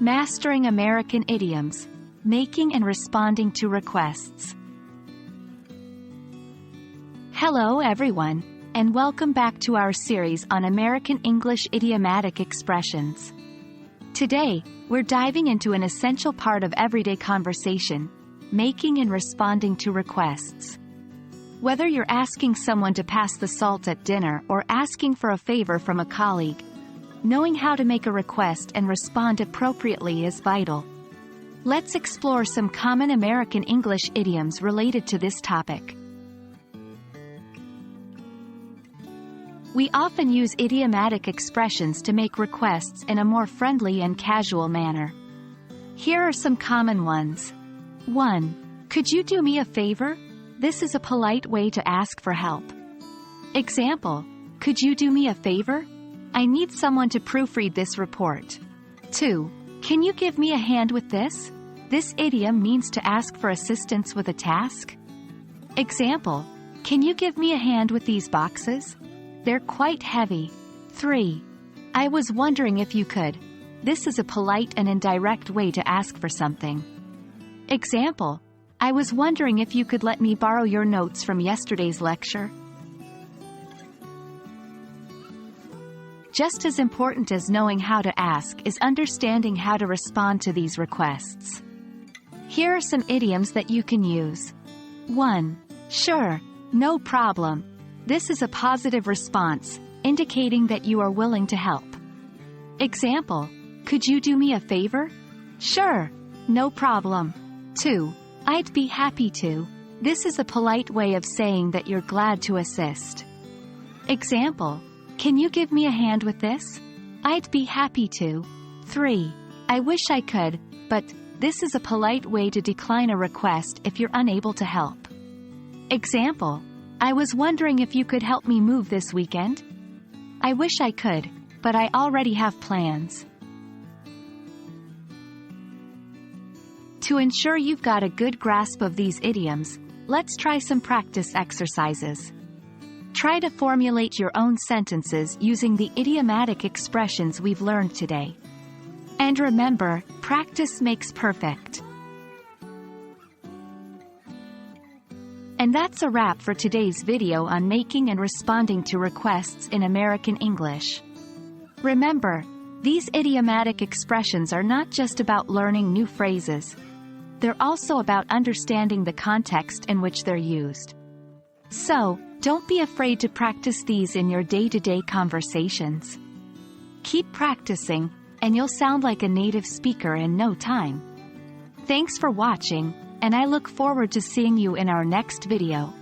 Mastering American Idioms, Making and Responding to Requests. Hello everyone, and welcome back to our series on American English idiomatic expressions. Today, we're diving into an essential part of everyday conversation, making and responding to requests. Whether you're asking someone to pass the salt at dinner or asking for a favor from a colleague, knowing how to make a request and respond appropriately is vital. Let's explore some common American English idioms related to this topic. We often use idiomatic expressions to make requests in a more friendly and casual manner. Here are some common ones. 1. Could you do me a favor? This is a polite way to ask for help. Example: could you do me a favor? I need someone to proofread this report. 2. Can you give me a hand with this? This idiom means to ask for assistance with a task. Example: can you give me a hand with these boxes? They're quite heavy. 3. I was wondering if you could. This is a polite and indirect way to ask for something. Example: I was wondering if you could let me borrow your notes from yesterday's lecture. Just as important as knowing how to ask is understanding how to respond to these requests. Here are some idioms that you can use. 1. Sure, no problem. This is a positive response, indicating that you are willing to help. Example: could you do me a favor? Sure, no problem. 2. I'd be happy to. This is a polite way of saying that you're glad to assist. Example: can you give me a hand with this? I'd be happy to. 3. I wish I could, but this is a polite way to decline a request if you're unable to help. Example: I was wondering if you could help me move this weekend? I wish I could, but I already have plans. To ensure you've got a good grasp of these idioms, let's try some practice exercises. Try to formulate your own sentences using the idiomatic expressions we've learned today. And remember, practice makes perfect. And that's a wrap for today's video on making and responding to requests in American English. Remember, these idiomatic expressions are not just about learning new phrases. They're also about understanding the context in which they're used. So, don't be afraid to practice these in your day-to-day conversations. Keep practicing, and you'll sound like a native speaker in no time. Thanks for watching, and I look forward to seeing you in our next video.